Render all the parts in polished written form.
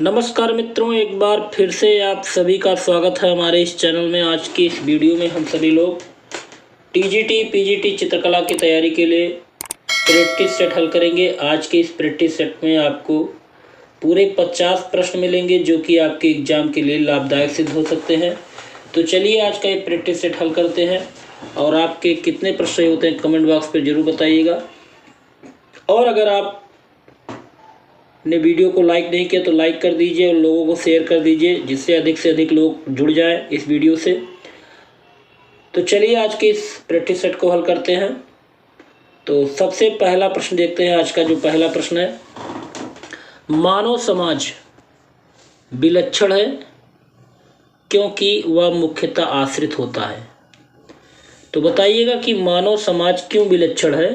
नमस्कार मित्रों, एक बार फिर से आप सभी का स्वागत है हमारे इस चैनल में। आज की इस वीडियो में हम सभी लोग टीजीटी पीजीटी चित्रकला की तैयारी के लिए प्रैक्टिस सेट हल करेंगे। आज के इस प्रैक्टिस सेट में आपको पूरे 50 प्रश्न मिलेंगे जो कि आपके एग्जाम के लिए लाभदायक सिद्ध हो सकते हैं। तो चलिए आज का ये प्रैक्टिस सेट हल करते हैं। और आपके कितने प्रश्न सही होते हैं कमेंट बॉक्स पर जरूर बताइएगा। और अगर आप ने वीडियो को लाइक नहीं किया तो लाइक कर दीजिए और लोगों को शेयर कर दीजिए, जिससे अधिक से अधिक लोग जुड़ जाएं इस वीडियो से। तो चलिए आज के इस प्रैक्टिस सेट को हल करते हैं। तो सबसे पहला प्रश्न देखते हैं। आज का जो पहला प्रश्न है, मानव समाज विलक्षण है क्योंकि वह मुख्यतः आश्रित होता है। तो बताइएगा कि मानव समाज क्यों विलक्षण है,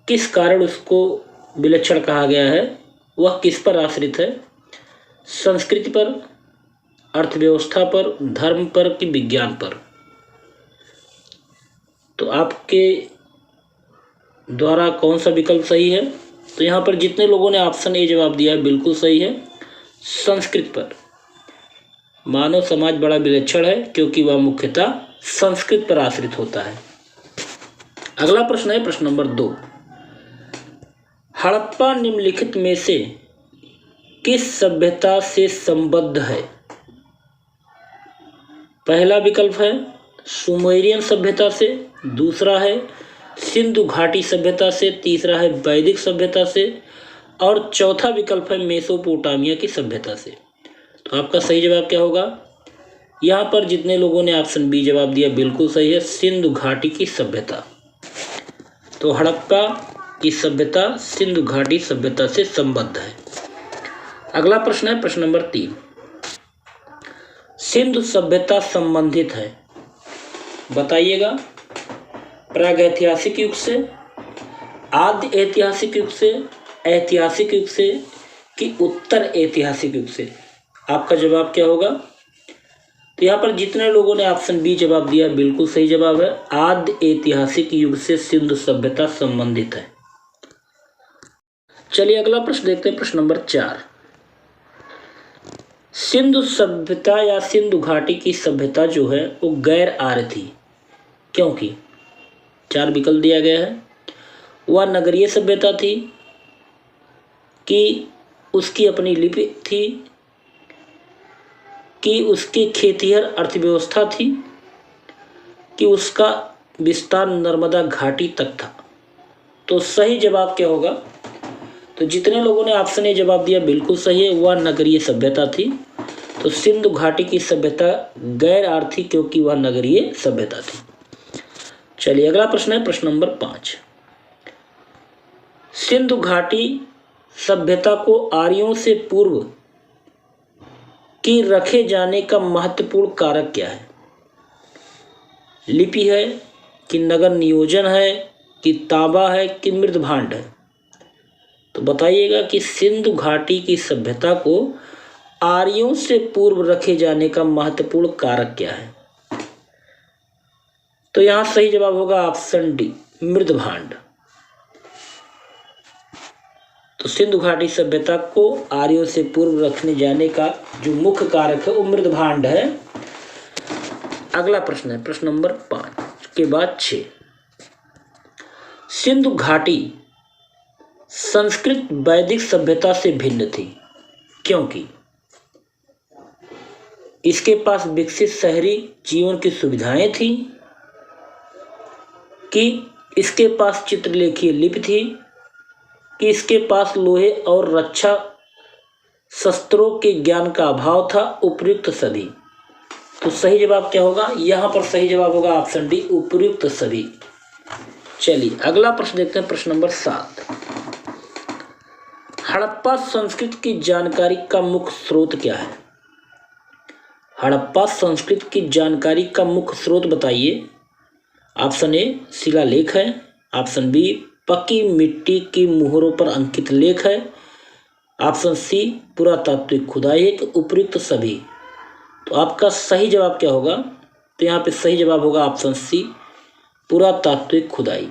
किस कारण उसको विलक्षण कहा गया है, वह किस पर आश्रित है, संस्कृति पर, अर्थव्यवस्था पर, धर्म पर कि विज्ञान पर। तो आपके द्वारा कौन सा विकल्प सही है? तो यहाँ पर जितने लोगों ने ऑप्शन ए जवाब दिया है बिल्कुल सही है, संस्कृत पर। मानव समाज बड़ा विलक्षण है क्योंकि वह मुख्यतः संस्कृत पर आश्रित होता है। अगला प्रश्न है प्रश्न नंबर 2, हड़प्पा निम्नलिखित में से किस सभ्यता से संबद्ध है? पहला विकल्प है सुमेरियन सभ्यता से, दूसरा है सिंधु घाटी सभ्यता से, तीसरा है वैदिक सभ्यता से और चौथा विकल्प है मेसोपोटामिया की सभ्यता से। तो आपका सही जवाब क्या होगा? यहाँ पर जितने लोगों ने ऑप्शन बी जवाब दिया बिल्कुल सही है, सिंधु घाटी की सभ्यता। तो हड़प्पा की सभ्यता सिंधु घाटी सभ्यता से संबद्ध है। अगला प्रश्न है प्रश्न नंबर 3, सिंधु सभ्यता संबंधित है, बताइएगा, प्रागैतिहासिक युग से, आद्य ऐतिहासिक युग से, ऐतिहासिक युग से कि उत्तर ऐतिहासिक युग से। आपका जवाब क्या होगा? तो यहाँ पर जितने लोगों ने ऑप्शन बी जवाब दिया बिल्कुल सही जवाब है, आद्य ऐतिहासिक युग से सिंधु सभ्यता संबंधित है। चलिए अगला प्रश्न देखते हैं प्रश्न नंबर 4, सिंधु सभ्यता या सिंधु घाटी की सभ्यता जो है वो गैर आर्य थी क्योंकि 4 विकल्प दिया गया है। वह नगरीय सभ्यता थी, कि उसकी अपनी लिपि थी, कि उसकी खेतिहर अर्थव्यवस्था थी, कि उसका विस्तार नर्मदा घाटी तक था। तो सही जवाब क्या होगा? तो जितने लोगों ने ऑप्शन ए जवाब दिया बिल्कुल सही है, वह नगरीय सभ्यता थी। तो सिंधु घाटी की सभ्यता गैर आर्य थी क्योंकि वह नगरीय सभ्यता थी। चलिए अगला प्रश्न है प्रश्न नंबर 5, सिंधु घाटी सभ्यता को आर्यों से पूर्व की रखे जाने का महत्वपूर्ण कारक क्या है? लिपि है कि नगर नियोजन है कि तांबा है कि मृदभांड है? तो बताइएगा कि सिंधु घाटी की सभ्यता को आर्यों से पूर्व रखे जाने का महत्वपूर्ण कारक क्या है? तो यहां सही जवाब होगा ऑप्शन डी, मृदभांड। तो सिंधु घाटी सभ्यता को आर्यों से पूर्व रखने जाने का जो मुख्य कारक है वो मृदभांड है। अगला प्रश्न है प्रश्न नंबर 5 के बाद 6, सिंधु घाटी संस्कृत वैदिक सभ्यता से भिन्न थी क्योंकि इसके पास विकसित शहरी जीवन की सुविधाएं थी, कि इसके पास चित्रलेखीय लिपि थी, कि इसके पास लोहे और रक्षा शस्त्रों के ज्ञान का अभाव था, उपयुक्त सभी। तो सही जवाब क्या होगा? यहाँ पर सही जवाब होगा ऑप्शन डी, उपयुक्त सभी। चलिए अगला प्रश्न देखते हैं प्रश्न नंबर 7, हड़प्पा संस्कृति की जानकारी का मुख्य स्रोत क्या है? हड़प्पा संस्कृति की जानकारी का मुख्य स्रोत बताइए। ऑप्शन ए शिलालेख है, ऑप्शन बी पक्की मिट्टी की मुहरों पर अंकित लेख है, ऑप्शन सी पुरातात्विक खुदाई है कि उपयुक्त सभी। तो आपका सही जवाब क्या होगा? तो यहाँ पे सही जवाब होगा ऑप्शन सी, पुरातात्विक खुदाई।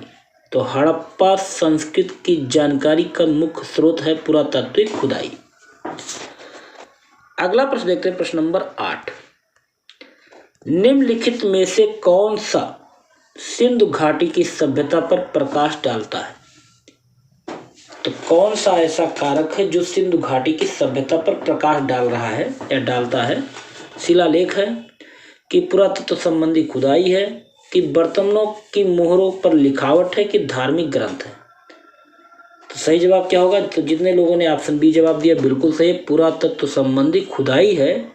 तो हड़प्पा संस्कृति की जानकारी का मुख्य स्रोत है पुरातात्विक खुदाई। अगला प्रश्न देखते हैं, प्रश्न नंबर 8। निम्नलिखित में से कौन सा सिंधु घाटी की सभ्यता पर प्रकाश डालता है? तो कौन सा ऐसा कारक है जो सिंधु घाटी की सभ्यता पर प्रकाश डाल रहा है या डालता है? शिलालेख है, कि पुरातत्व संबंधी खुदाई है, कि बर्तनों की मोहरों पर लिखावट है, कि धार्मिक ग्रंथ है? तो सही जवाब क्या होगा? तो जितने लोगों ने ऑप्शन बी जवाब दिया बिल्कुल सही, पुरातत्व संबंधी खुदाई है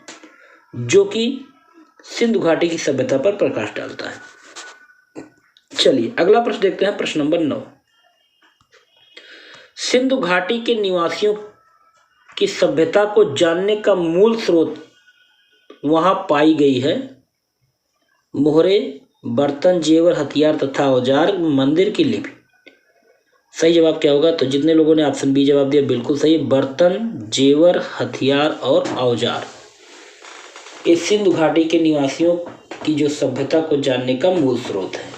जो कि सिंधु घाटी की सभ्यता पर प्रकाश डालता है। चलिए अगला प्रश्न देखते हैं, प्रश्न नंबर 9। सिंधु घाटी के निवासियों की सभ्यता को जानने का मूल स्रोत वहां पाई गई है मोहरे, बर्तन, जेवर, हथियार तथा औजार, मंदिर की लिपि। सही जवाब क्या होगा? तो जितने लोगों ने ऑप्शन बी जवाब दिया बिल्कुल सही, बर्तन, जेवर, हथियार और औजार ये सिंधु घाटी के निवासियों की जो सभ्यता को जानने का मूल स्रोत है।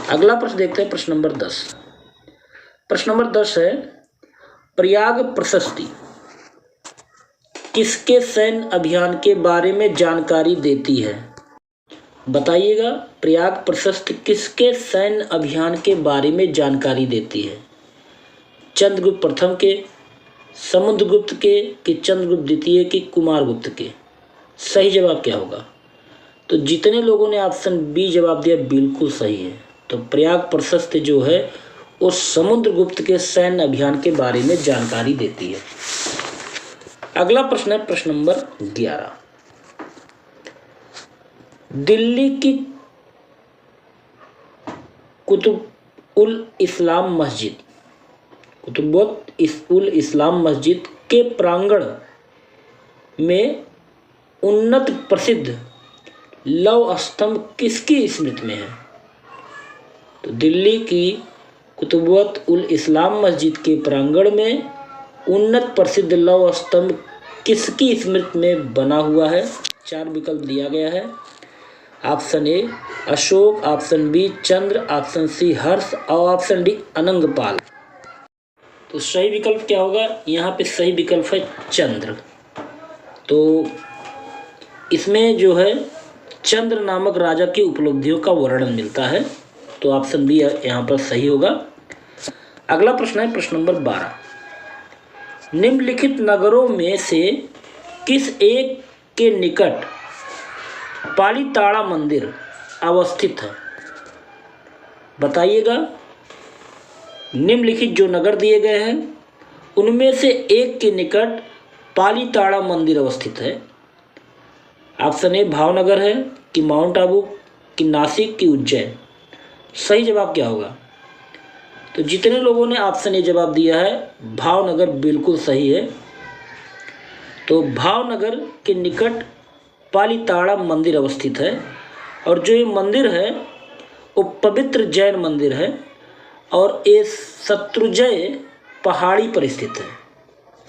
अगला प्रश्न देखते हैं, प्रश्न नंबर 10। प्रश्न नंबर 10 है, प्रयाग प्रशस्ति किसके सैन्य अभियान के बारे में जानकारी देती है? बताइएगा, प्रयाग प्रशस्ति किसके सैन्य अभियान के बारे में जानकारी देती है? चंद्रगुप्त प्रथम के, समुद्रगुप्त के, कि चंद्रगुप्त द्वितीय के, कुमारगुप्त के? सही जवाब क्या होगा? तो जितने लोगों ने ऑप्शन बी जवाब दिया बिल्कुल सही है। तो प्रयाग प्रशस्ति जो है वो समुद्रगुप्त के सैन्य अभियान के बारे में जानकारी देती है। अगला प्रश्न है, प्रश्न नंबर 11। दिल्ली की कुतुब-उल-इस्लाम मस्जिद, कुतुब-उल-इस्लाम मस्जिद के प्रांगण में उन्नत प्रसिद्ध लौह स्तंभ किसकी स्मृति में है? तो दिल्ली की कुतुब-उल-इस्लाम मस्जिद के प्रांगण में उन्नत प्रसिद्ध लौह स्तंभ किसकी स्मृति में बना हुआ है? 4 विकल्प दिया गया है। Option A Ashok, option B Chandra, option C Harsh और ऑप्शन डी अनंगपाल। तो सही विकल्प क्या होगा? यहाँ पे सही विकल्प है चंद्र। तो इसमें जो है चंद्र नामक राजा की उपलब्धियों का वर्णन मिलता है। तो ऑप्शन बी यहाँ पर सही होगा। अगला प्रश्न है, प्रश्न नंबर 12। निम्नलिखित नगरों में से किस एक के निकट पालीताड़ा मंदिर अवस्थित है? बताइएगा, निम्नलिखित जो नगर दिए गए हैं उनमें से एक के निकट पालीताड़ा मंदिर अवस्थित है। ऑप्शन ए भावनगर है, कि माउंट आबू, कि नासिक, कि उज्जैन? सही जवाब क्या होगा? तो जितने लोगों ने ऑप्शन ए जवाब दिया है भावनगर बिल्कुल सही है। तो भावनगर के निकट पालीताड़ा मंदिर अवस्थित है और जो ये मंदिर है वो पवित्र जैन मंदिर है और ये शत्रुंजय पहाड़ी पर स्थित है।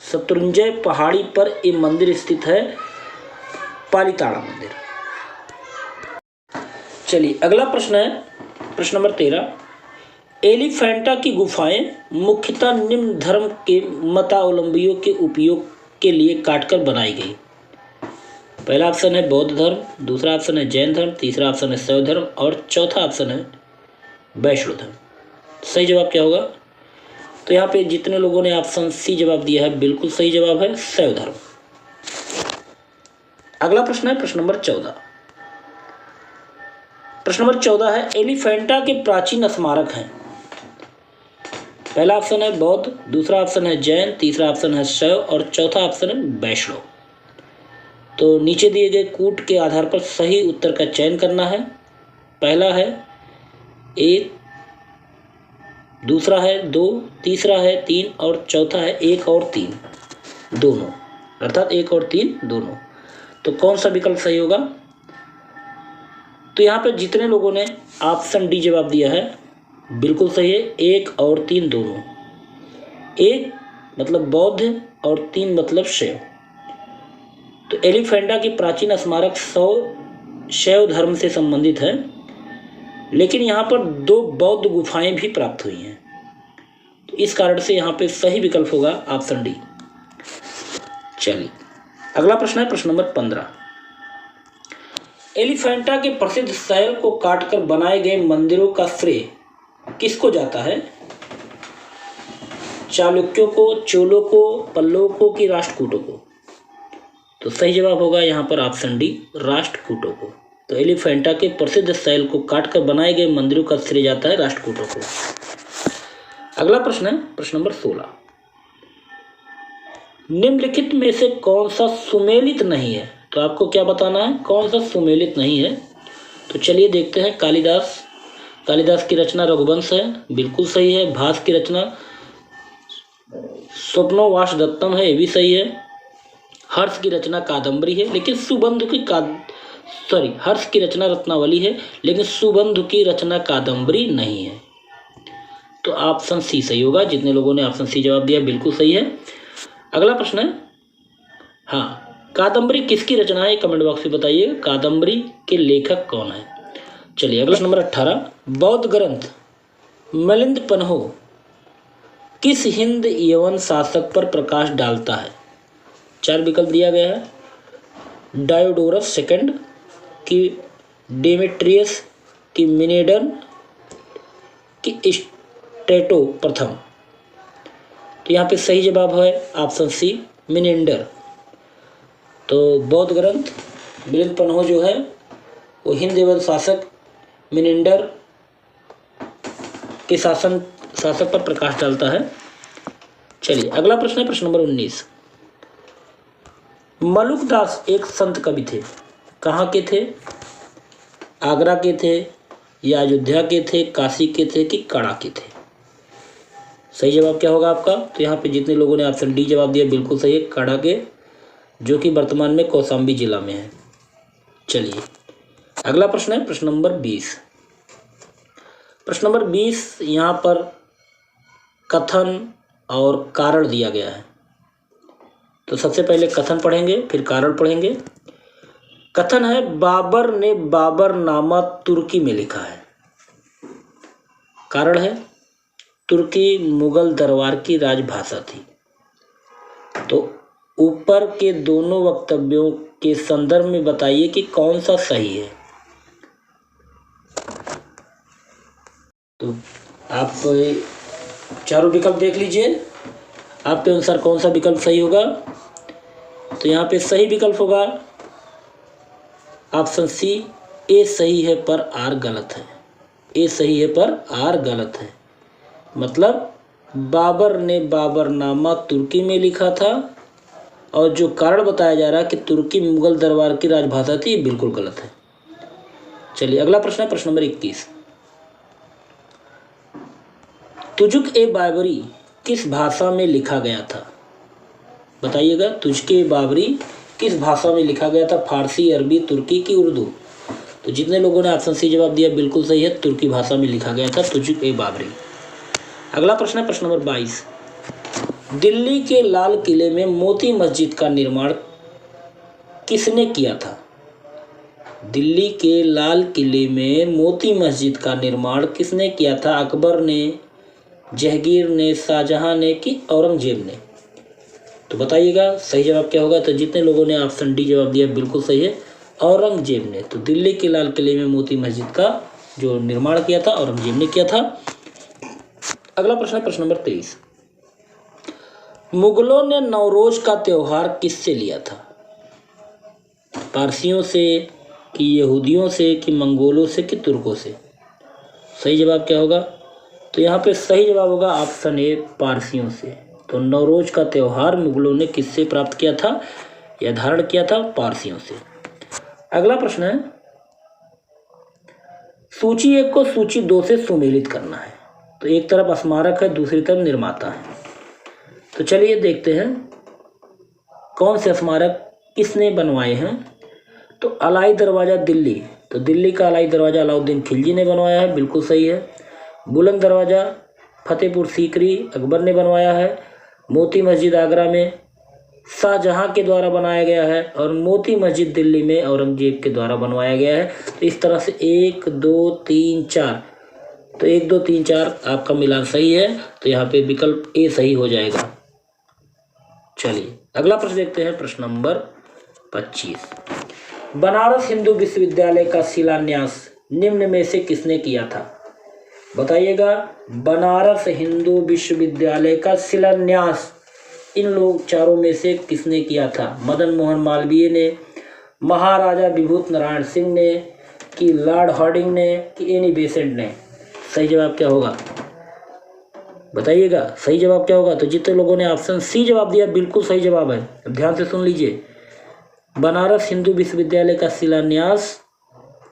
शत्रुंजय पहाड़ी पर ये मंदिर स्थित है, पालीताड़ा मंदिर। चलिए अगला प्रश्न है, प्रश्न नंबर 13। एलिफेंटा की गुफाएं मुख्यतः निम्न धर्म के मतावलंबियों के उपयोग के लिए काटकर बनाई गई। पहला ऑप्शन है बौद्ध धर्म, दूसरा ऑप्शन है जैन धर्म, तीसरा ऑप्शन है शैव धर्म और चौथा ऑप्शन है वैष्णव धर्म। सही जवाब क्या होगा? तो यहाँ पे जितने लोगों ने ऑप्शन सी जवाब दिया है बिल्कुल सही जवाब है शैव धर्म। अगला प्रश्न है, प्रश्न नंबर 14। प्रश्न नंबर 14 है, एलिफेंटा के प्राचीन स्मारक हैं। पहला ऑप्शन है बौद्ध, दूसरा ऑप्शन है जैन, तीसरा ऑप्शन है शैव और चौथा ऑप्शन है वैष्णव। तो नीचे दिए गए कूट के आधार पर सही उत्तर का चयन करना है। पहला है 1, दूसरा है 2, तीसरा है 3 और चौथा है 1 और 3 दोनों, अर्थात 1 और 3 दोनों। तो कौन सा विकल्प सही होगा? तो यहाँ पर जितने लोगों ने ऑप्शन डी जवाब दिया है बिल्कुल सही है, 1 और 3 दोनों। 1 मतलब बौद्ध और 3 मतलब शैव। तो एलिफेंटा की प्राचीन स्मारक शैव धर्म से संबंधित है, लेकिन यहाँ पर 2 बौद्ध गुफाएं भी प्राप्त हुई हैं। तो इस कारण से यहाँ पे सही विकल्प होगा ऑप्शन डी। चलिए अगला प्रश्न है प्रश्न नंबर 15। एलिफेंटा के प्रसिद्ध शहर को काटकर बनाए गए मंदिरों का श्रेय किसको जाता है? चालुक्यों को, चोलों को, पल्लवों को कि राष्ट्रकूटों को? तो सही जवाब होगा यहाँ पर ऑप्शन डी, राष्ट्रकूटों को। तो एलिफेंटा के प्रसिद्ध शैल को काटकर बनाए गए मंदिरों का श्रेय जाता है राष्ट्रकूटों को। अगला प्रश्न है प्रश्न नंबर 16। निम्नलिखित में से कौन सा सुमेलित नहीं है? तो आपको क्या बताना है, कौन सा सुमेलित नहीं है? तो चलिए देखते हैं। कालिदास की रचना रघुवंश है, बिल्कुल सही है। भास की रचना स्वप्नोवास दत्तम है, ये भी सही है। हर्ष की रचना कादम्बरी है, लेकिन हर्ष की रचना रत्नावली है, लेकिन सुबंधु की रचना कादम्बरी नहीं है। तो ऑप्शन सी सही होगा। जितने लोगों ने ऑप्शन सी जवाब दिया बिल्कुल सही है। अगला प्रश्न है, हाँ, कादम्बरी किसकी रचना है? कमेंट बॉक्स में बताइए कादम्बरी के लेखक कौन है। चलिए अगला नंबर 18। बौद्ध ग्रंथ मिलिंद पन्हो किस हिंद यवन शासक पर प्रकाश डालता है? 4 विकल्प दिया गया है। डायोडोरस सेकंड कि डेमेट्रियस कि मिनेडन कि स्ट्रेटो प्रथम? तो यहाँ पे सही जवाब है ऑप्शन सी, मिनेंडर। तो बौद्ध ग्रंथ मिलिंद पन्हो जो है वो हिंद यवन शासक मिनेंडर के शासक पर प्रकाश डालता है। चलिए अगला प्रश्न है प्रश्न नंबर 19। मलुकदास एक संत कवि थे, कहाँ के थे? आगरा के थे या अयोध्या के थे, काशी के थे कि कड़ा के थे? सही जवाब क्या होगा आपका? तो यहाँ पे जितने लोगों ने ऑप्शन डी जवाब दिया बिल्कुल सही है, कड़ा के, जो कि वर्तमान में कौशाम्बी जिला में है। चलिए अगला प्रश्न है प्रश्न नंबर 20। प्रश्न नंबर 20 यहाँ पर कथन और कारण दिया गया है। तो सबसे पहले कथन पढ़ेंगे, फिर कारण पढ़ेंगे। कथन है, बाबर ने बाबरनामा तुर्की में लिखा है। कारण है, तुर्की मुगल दरबार की राजभाषा थी। तो ऊपर के दोनों वक्तव्यों के संदर्भ में बताइए कि कौन सा सही है। तो आप चारों विकल्प देख लीजिए, आपके अनुसार कौन सा विकल्प सही होगा। तो यहाँ पे सही विकल्प होगा ऑप्शन सी, ए सही है पर आर गलत है। ए सही है पर आर गलत है, मतलब बाबर ने बाबरनामा तुर्की में लिखा था, और जो कारण बताया जा रहा है कि तुर्की मुगल दरबार की राजभाषा थी, ये बिल्कुल गलत है। चलिए अगला प्रश्न है प्रश्न नंबर 21। तुजुक ए बाबरी किस भाषा में लिखा गया था? बताइएगा, तुजुक ए बाबरी किस भाषा में लिखा गया था? फारसी, अरबी, तुर्की की उर्दू? तो जितने लोगों ने ऑप्शन सी जवाब दिया बिल्कुल सही है, तुर्की भाषा में लिखा गया था तुजुक ए बाबरी। अगला प्रश्न है प्रश्न नंबर 22। दिल्ली के लाल किले में मोती मस्जिद का निर्माण किसने किया था? दिल्ली के लाल किले में मोती मस्जिद का निर्माण किसने किया था? अकबर ने, जहांगीर ने, शाहजहां ने कि औरंगजेब ने? तो बताइएगा सही जवाब क्या होगा। तो जितने लोगों ने ऑप्शन डी जवाब दिया बिल्कुल सही है, औरंगजेब ने। तो दिल्ली के लाल किले में मोती मस्जिद का जो निर्माण किया था औरंगजेब ने किया था। अगला प्रश्न है प्रश्न नंबर 23। मुगलों ने नवरोज का त्योहार किससे लिया था? पारसियों से कि यहूदियों से कि मंगोलों से कि तुर्कों से? सही जवाब क्या होगा? तो यहाँ पे सही जवाब होगा ऑप्शन ए, पारसियों से। तो नवरोज का त्यौहार मुगलों ने किससे प्राप्त किया था या धारण किया था? पारसियों से। अगला प्रश्न है, सूची 1 को सूची 2 से सुमेलित करना है। तो एक तरफ स्मारक है, दूसरी तरफ निर्माता है। तो चलिए देखते हैं कौन से स्मारक किसने बनवाए हैं। तो अलाई दरवाज़ा दिल्ली, तो दिल्ली का अलाई दरवाज़ा अलाउद्दीन खिलजी ने बनवाया है, बिल्कुल सही है। बुलंद दरवाज़ा फतेहपुर सीकरी अकबर ने बनवाया है। मोती मस्जिद आगरा में शाहजहां के द्वारा बनाया गया है, और मोती मस्जिद दिल्ली में औरंगजेब के द्वारा बनवाया गया है। तो इस तरह से 1 2 3 4, तो 1 2 3 4 आपका मिलान सही है। तो यहाँ पे विकल्प ए सही हो जाएगा। चलिए अगला प्रश्न देखते हैं प्रश्न नंबर 25। बनारस हिंदू विश्वविद्यालय का शिलान्यास निम्न में से किसने किया था? बताइएगा। बनारस हिंदू विश्वविद्यालय का शिलान्यास इन लोग चारों में से किसने किया था? मदन मोहन मालवीय ने, महाराजा विभूति नारायण सिंह ने, कि लॉर्ड हार्डिंग ने, कि एनी बेसेंट ने? सही जवाब क्या होगा बताइएगा। सही जवाब क्या होगा? तो जितने लोगों ने ऑप्शन सी जवाब दिया बिल्कुल सही जवाब है। अब ध्यान से सुन लीजिए। बनारस हिंदू विश्वविद्यालय का शिलान्यास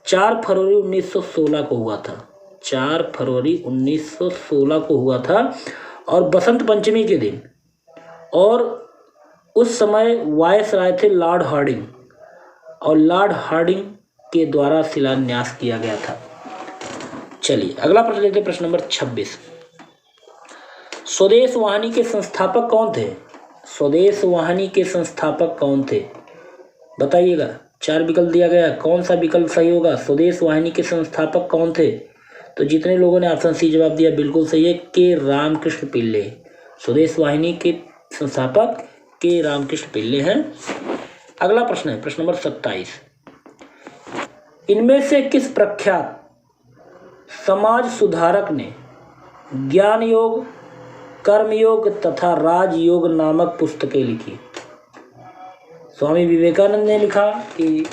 4 फरवरी 1916 को हुआ था। 4 फरवरी 1916 को हुआ था और बसंत पंचमी के दिन। और उस समय वायसराय थे लॉर्ड हार्डिंग, और लॉर्ड हार्डिंग के द्वारा शिलान्यास किया गया था। चलिए अगला प्रश्न देखते हैं, प्रश्न नंबर 26। स्वदेश वाहिनी के संस्थापक कौन थे? स्वदेश वाहिनी के संस्थापक कौन थे? बताइएगा। 4 विकल्प दिया गया है, कौन सा विकल्प सही होगा? स्वदेश वाहिनी के संस्थापक कौन थे? तो जितने लोगों ने ऑप्शन सी जवाब दिया बिल्कुल सही है, के रामकृष्ण पिल्ले। स्वदेश वाहिनी के संस्थापक के रामकृष्ण पिल्ले हैं। अगला प्रश्न है प्रश्न नंबर 27। इनमें से किस प्रख्यात समाज सुधारक ने ज्ञान योग, कर्मयोग तथा राजयोग नामक पुस्तकें लिखी? स्वामी विवेकानंद ने लिखा, कि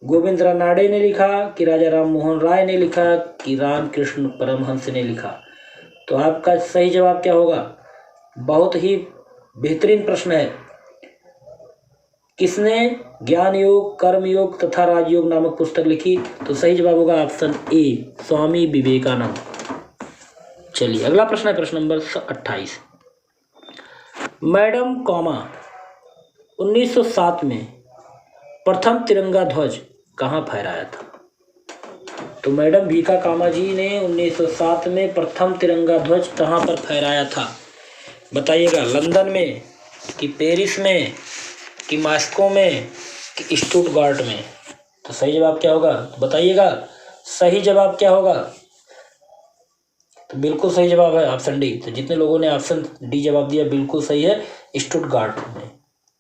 गोविंद रानाडे ने लिखा, कि राजा राम मोहन राय ने लिखा, कि रामकृष्ण परमहंस ने लिखा? तो आपका सही जवाब क्या होगा? बहुत ही बेहतरीन प्रश्न है। किसने ज्ञान योग, कर्म योग तथा राजयोग नामक पुस्तक लिखी? तो सही जवाब होगा ऑप्शन ए, स्वामी विवेकानंद। चलिए अगला प्रश्न है प्रश्न नंबर 28। मैडम कॉमा 1907 में प्रथम तिरंगा ध्वज कहाँ फहराया था? तो मैडम भीका कामा जी ने 1907 में प्रथम तिरंगा ध्वज कहाँ पर फहराया था? बताइएगा। लंदन में, कि पेरिस में, कि मॉस्को में, कि स्टुटगार्ट में? तो सही जवाब क्या होगा? तो बताइएगा। सही जवाब क्या होगा? तो बिल्कुल सही जवाब है ऑप्शन डी। तो जितने लोगों ने ऑप्शन डी जवाब दिया बिल्कुल सही है, स्टुटगार्ट में।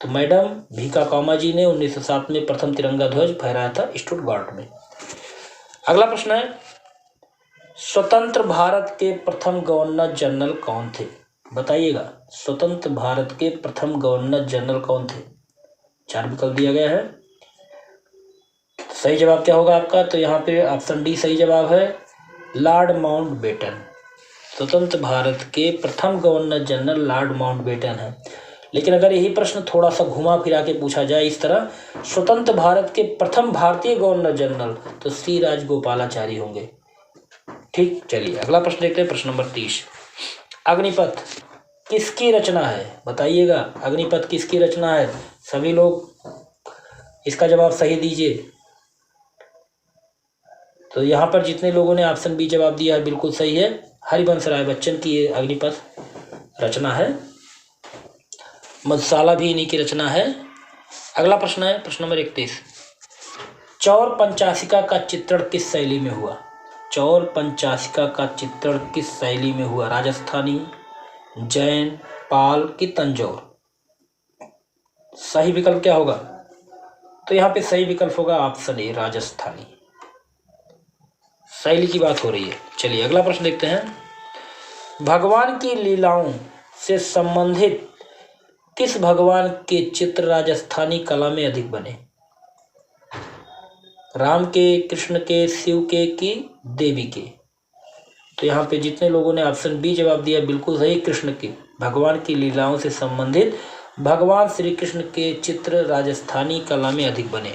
तो मैडम भीका कामा जी ने 1907 में प्रथम तिरंगा ध्वज फहराया था स्टुटगार्ट में। अगला प्रश्न है, स्वतंत्र भारत के प्रथम गवर्नर जनरल कौन थे? बताइएगा। स्वतंत्र भारत के प्रथम गवर्नर जनरल कौन थे? 4 विकल्प दिया गया है। सही जवाब क्या होगा आपका? तो यहाँ पे ऑप्शन डी सही जवाब है, लॉर्ड माउंटबेटन। स्वतंत्र भारत के प्रथम गवर्नर जनरल लॉर्ड माउंटबेटन है। लेकिन अगर यही प्रश्न थोड़ा सा घुमा फिरा के पूछा जाए इस तरह, स्वतंत्र भारत के प्रथम भारतीय गवर्नर जनरल, तो सी राजगोपालाचारी होंगे। ठीक, चलिए अगला प्रश्न देखते हैं, प्रश्न नंबर 30। अग्निपथ किसकी रचना है? बताइएगा। अग्निपथ किसकी रचना है? सभी लोग इसका जवाब सही दीजिए। तो यहाँ पर जितने लोगों ने ऑप्शन बी जवाब दिया है बिल्कुल सही है, हरिवंश राय बच्चन की ये अग्निपथ रचना है। मधुशाला भी इन्हीं की रचना है। अगला प्रश्न है प्रश्न नंबर 31। चौर पंचाशिका का चित्रण किस शैली में हुआ? चौर पंचाशिका का चित्रण किस शैली में हुआ? राजस्थानी, जैन, पाल की तंजौर? सही विकल्प क्या होगा? तो यहाँ पे सही विकल्प होगा ऑप्शन ए, राजस्थानी। शैली की बात हो रही है। चलिए अगला प्रश्न देखते हैं। भगवान की लीलाओं से संबंधित किस भगवान के चित्र राजस्थानी कला में अधिक बने? राम के, कृष्ण के, शिव के, की देवी के? तो यहाँ पे जितने लोगों ने ऑप्शन बी जवाब दिया बिल्कुल सही, कृष्ण के। भगवान की लीलाओं से संबंधित भगवान श्री कृष्ण के चित्र राजस्थानी कला में अधिक बने।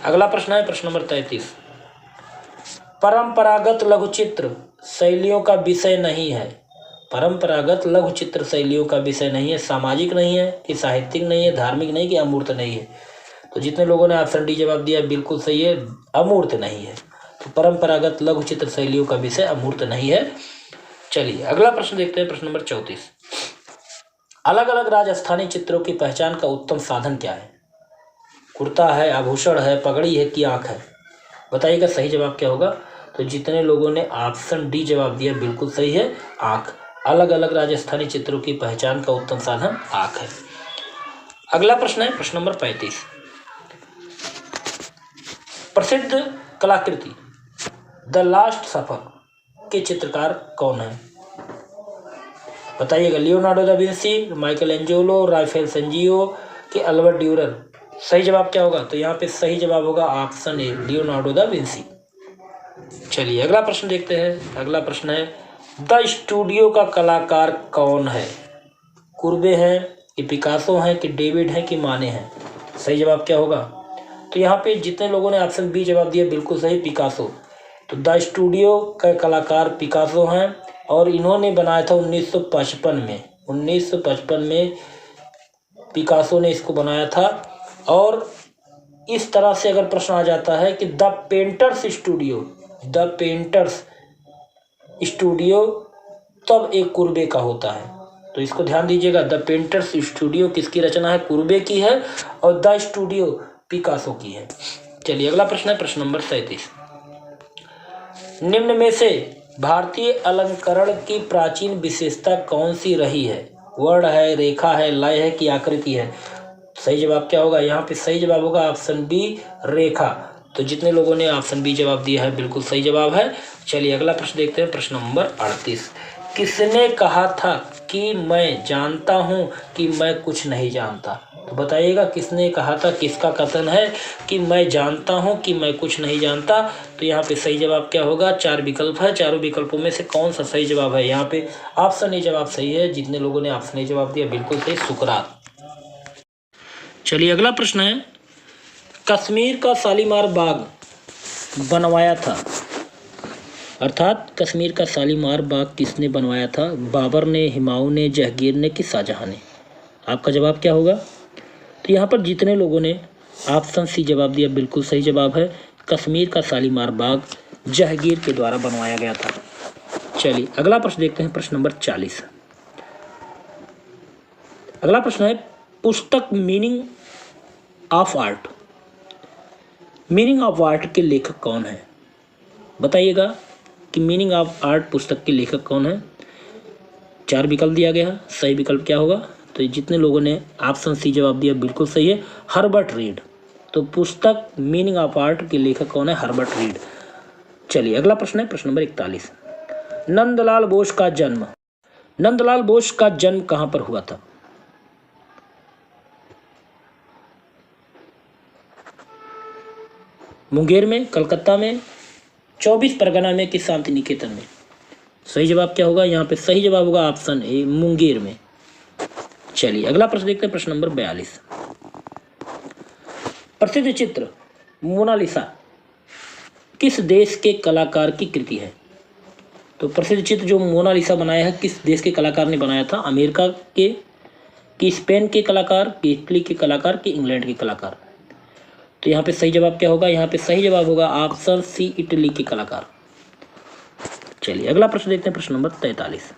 अगला प्रश्न है प्रश्न नंबर 33। परंपरागत लघुचित्र शैलियों का विषय नहीं है। परंपरागत लघुचित्र शैलियों का विषय नहीं है, सामाजिक नहीं है, कि साहित्यिक नहीं है, धार्मिक नहीं, कि अमूर्त नहीं है? तो जितने लोगों ने ऑप्शन डी जवाब दिया बिल्कुल सही है, अमूर्त नहीं है। तो परंपरागत लघुचित्र शैलियों का विषय अमूर्त नहीं है। चलिए अगला प्रश्न देखते हैं, प्रश्न नंबर 34। अलग अलग राजस्थानी चित्रों की पहचान का उत्तम साधन क्या है? कुर्ता है, आभूषण है, पगड़ी है, कि आँख है? बताइएगा सही जवाब क्या होगा? तो जितने लोगों ने ऑप्शन डी जवाब दिया बिल्कुल सही है, आँख। अलग अलग राजस्थानी चित्रों की पहचान का उत्तम साधन आँख है। अगला प्रश्न है प्रश्न नंबर 35। प्रसिद्ध कलाकृति द लास्ट सफर के चित्रकार कौन है? बताइएगा। Leonardo da Vinci, Michelangelo, Raphael Sanzio कि अल्बर्ट ड्यूरर? सही जवाब क्या होगा? तो यहाँ पे सही जवाब होगा option A, Leonardo da Vinci. चलिए अगला प्रश्न देखते हैं। अगला प्रश्न है द स्टूडियो का कलाकार कौन है? कुर्बे हैं कि पिकासो हैं कि डेविड हैं कि माने हैं? सही जवाब क्या होगा? तो यहाँ पे जितने लोगों ने ऑप्शन बी जवाब दिया बिल्कुल सही, पिकासो। तो द स्टूडियो का कलाकार पिकासो हैं और इन्होंने बनाया था 1955 में। 1955 में पिकासो ने इसको बनाया था। और इस तरह से अगर प्रश्न आ जाता है कि द पेंटर्स स्टूडियो तब एक कुर्बे का होता है। तो इसको ध्यान दीजिएगा, द पेंटर्स स्टूडियो किसकी रचना है? कुर्बे की है और द स्टूडियो पिकासो की है। चलिए अगला प्रश्न है प्रश्न नंबर 37। निम्न में से भारतीय अलंकरण की प्राचीन विशेषता कौन सी रही है? वर्ण है, रेखा है, लय है कि आकृति है? सही जवाब क्या होगा? यहाँ पे सही जवाब होगा ऑप्शन बी, रेखा। तो जितने लोगों ने ऑप्शन बी जवाब दिया है बिल्कुल सही जवाब है। चलिए अगला प्रश्न देखते हैं प्रश्न नंबर 38। किसने कहा था कि मैं जानता हूँ कि मैं कुछ नहीं जानता? तो बताइएगा किसने कहा था, किसका कथन है कि मैं जानता हूँ कि मैं कुछ नहीं जानता? तो यहाँ पे सही जवाब क्या होगा? 4 विकल्प है, चारों विकल्पों में से कौन सा सही जवाब है? यहाँ पे ऑप्शन ए जवाब सही है। जितने लोगों ने ऑप्शन ए जवाब दिया बिल्कुल सही, सुकरात। चलिए अगला प्रश्न है कश्मीर का शालीमार बाग बनवाया था, अर्थात कश्मीर का शालीमार बाग किसने बनवाया था? बाबर ने, हुमायूं ने, जहांगीर ने कि शाहजहां ने? आपका जवाब क्या होगा? तो यहाँ पर जितने लोगों ने ऑप्शन सी जवाब दिया बिल्कुल सही जवाब है। कश्मीर का शालीमार बाग जहांगीर के द्वारा बनवाया गया था। चलिए अगला प्रश्न देखते हैं प्रश्न नंबर 40। अगला प्रश्न है पुस्तक meaning of art. Meaning of art के लेखक कौन है? बताइएगा कि मीनिंग ऑफ आर्ट पुस्तक के लेखक कौन है? 4 विकल्प दिया गया है, सही विकल्प क्या होगा? तो जितने लोगों ने ऑप्शन सी जवाब दिया बिल्कुल सही है, हर्बर्ट रीड। तो पुस्तक मीनिंग ऑफ आर्ट के लेखक कौन है? Herbert read. चलिए अगला प्रश्न है प्रश्न नंबर 41। नंदलाल बोस का जन्म कहाँ पर हुआ था? मुंगेर में, कलकत्ता में, 24 परगना में कि शांति निकेतन में? सही जवाब क्या होगा? यहाँ पे सही जवाब होगा ऑप्शन ए, मुंगेर में। चलिए अगला प्रश्न देखते हैं प्रश्न नंबर 42। प्रसिद्ध चित्र मोनालिसा किस देश के कलाकार की कृति है? तो प्रसिद्ध चित्र जो मोनालिसा बनाया है किस देश के कलाकार ने बनाया था? अमेरिका के कि स्पेन के कलाकार कि इटली के कलाकार कि इंग्लैंड के कलाकार? तो यहाँ पे सही जवाब क्या होगा? यहाँ पे सही जवाब होगा ऑप्शन सी, इटली के कलाकार। चलिए अगला प्रश्न देखते हैं प्रश्न नंबर 43।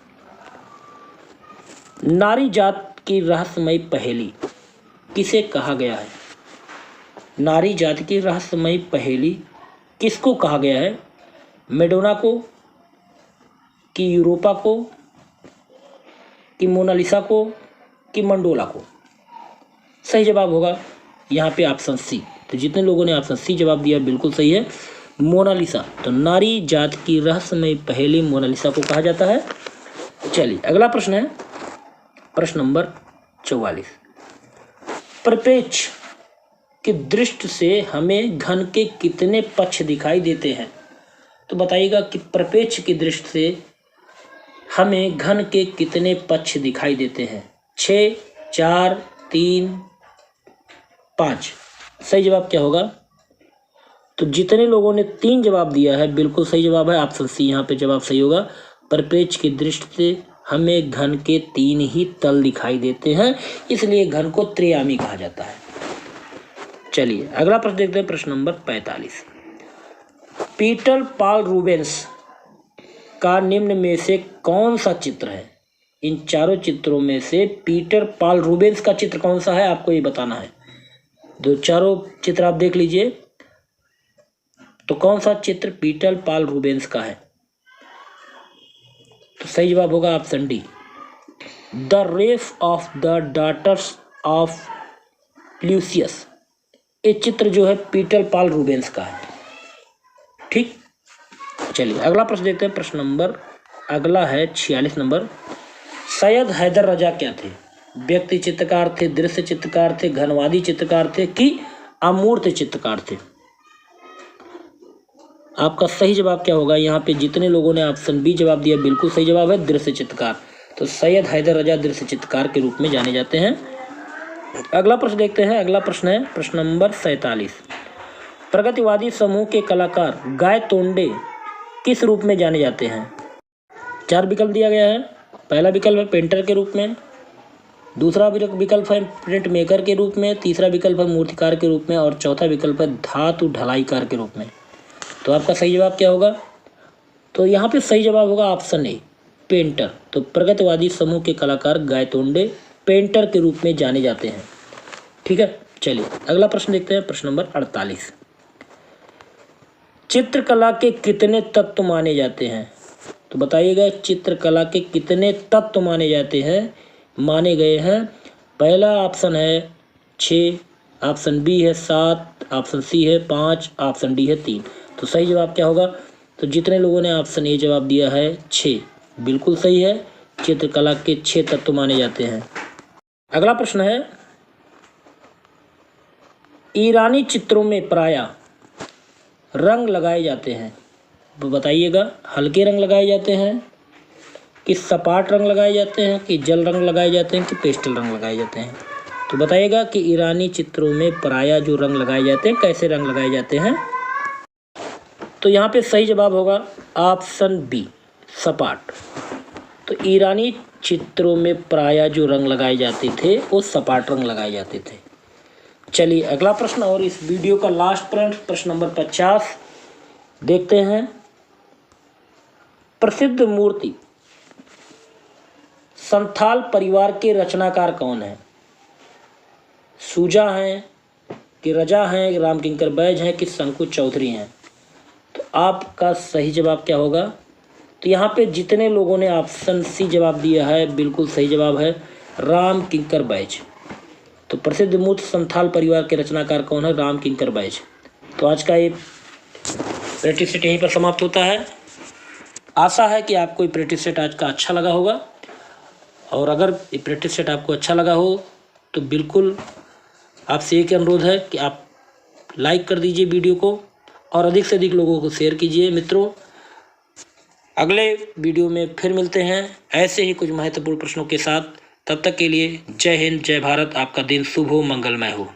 नारी जात की रहस्यमयी पहेली किसे कहा गया है? नारी जाति की रहस्यमयी पहेली किसको कहा गया है? मेडोना को कि यूरोपा को कि मोनालिसा को कि मंडोला को? सही जवाब होगा यहाँ पे ऑप्शन सी। तो जितने लोगों ने ऑप्शन सी जवाब दिया बिल्कुल सही है, मोनालिसा। तो नारी जात की रहस्यमयी पहेली मोनालिसा को कहा जाता है। चलिए अगला प्रश्न है प्रश्न नंबर 44। प्रपेक्ष की दृष्टि से हमें घन के कितने पक्ष दिखाई देते हैं? तो बताइएगा कि प्रपेक्ष की दृष्टि से हमें घन के कितने पक्ष दिखाई देते हैं? 6, 4, 3, 5? सही जवाब क्या होगा? तो जितने लोगों ने 3 जवाब दिया है बिल्कुल सही जवाब है, ऑप्शन सी यहाँ पे जवाब सही होगा। प्रपेक्ष की दृष्टि से हमें घन के 3 ही तल दिखाई देते हैं, इसलिए घन को त्रियामी कहा जाता है। चलिए अगला प्रश्न देखते हैं प्रश्न नंबर 45। पीटर पॉल रूबेंस का निम्न में से कौन सा चित्र है? इन चारों चित्रों में से पीटर पॉल रूबेंस का चित्र कौन सा है आपको ये बताना है। दो चारों चित्र आप देख लीजिए, तो कौन सा चित्र पीटर पॉल रूबेंस का है? तो सही जवाब होगा option D, the rape of the daughters of Leucippus. ये चित्र जो है पीटर पॉल रूबेंस का है। ठीक, चलिए अगला प्रश्न देखते हैं। प्रश्न नंबर अगला है 46 नंबर। सैयद हैदर रजा क्या थे? व्यक्ति चित्रकार थे, दृश्य चित्रकार थे, घनवादी चित्रकार थे कि अमूर्त चित्रकार थे? आपका सही जवाब क्या होगा? यहाँ पे जितने लोगों ने ऑप्शन बी जवाब दिया बिल्कुल सही जवाब है, दृश्य चित्रकार। तो सैयद हैदर रजा दृश्य चित्रकार के रूप में जाने जाते हैं। अगला प्रश्न देखते हैं। अगला प्रश्न है प्रश्न नंबर 47। प्रगतिवादी समूह के कलाकार गाय तोंडे किस रूप में जाने जाते हैं? 4 विकल्प दिया गया है। पहला विकल्प है पेंटर के रूप में, दूसरा विकल्प है प्रिंट मेकर के रूप में, तीसरा विकल्प है मूर्तिकार के रूप में और चौथा विकल्प है धातु ढलाईकार के रूप में। तो आपका सही जवाब क्या होगा? तो यहाँ पे सही जवाब होगा ऑप्शन ए, पेंटर। तो प्रगतिवादी समूह के कलाकार गाय तोंडे पेंटर के रूप में जाने जाते हैं। ठीक है, चलिए अगला प्रश्न देखते हैं। प्रश्न नंबर 48। चित्रकला के कितने तत्व माने जाते हैं? तो बताइएगा, चित्रकला के कितने तत्व माने जाते हैं? माने गए हैं। पहला ऑप्शन है 6, ऑप्शन बी है 7, ऑप्शन सी है 5, ऑप्शन डी है 3। तो सही जवाब क्या होगा? तो जितने लोगों ने ऑप्शन ए जवाब दिया है 6, बिल्कुल सही है। चित्रकला के 6 तत्व माने जाते हैं। अगला प्रश्न है, ईरानी चित्रों में प्रायः रंग लगाए जाते हैं। तो बताइएगा, हल्के रंग लगाए जाते हैं कि सपाट रंग लगाए जाते हैं कि जल रंग लगाए जाते हैं कि पेस्टल रंग लगाए जाते हैं? तो बताइएगा कि ईरानी चित्रों में प्रायः जो रंग लगाए जाते हैं, कैसे रंग लगाए जाते हैं? तो यहाँ पे सही जवाब होगा ऑप्शन बी, सपाट। तो ईरानी चित्रों में प्रायः जो रंग लगाए जाते थे वो सपाट रंग लगाए जाते थे। चलिए अगला प्रश्न और इस वीडियो का लास्ट प्रश्न नंबर 50 देखते हैं। प्रसिद्ध मूर्ति संथाल परिवार के रचनाकार कौन है? सूजा हैं कि रजा हैं, राम किंकर बैज हैं कि शंकु चौधरी हैं? तो आपका सही जवाब क्या होगा? तो यहाँ पे जितने लोगों ने ऑप्शन सी जवाब दिया है बिल्कुल सही जवाब है, राम किंकर बैज। तो प्रसिद्ध मूर्ति संथाल परिवार के रचनाकार कौन है? राम किंकर बैज। तो आज का ये प्रैक्टिस सेट यहीं पर समाप्त होता है। आशा है कि आपको ये प्रैक्टिस सेट आज का अच्छा लगा होगा, और अगर ये प्रैक्टिस सेट आपको अच्छा लगा हो तो बिल्कुल आपसे एक अनुरोध है कि आप लाइक कर दीजिए वीडियो को और अधिक से अधिक लोगों को शेयर कीजिए। मित्रों, अगले वीडियो में फिर मिलते हैं ऐसे ही कुछ महत्वपूर्ण प्रश्नों के साथ। तब तक के लिए जय हिंद, जय भारत। आपका दिन शुभ हो, मंगलमय हो।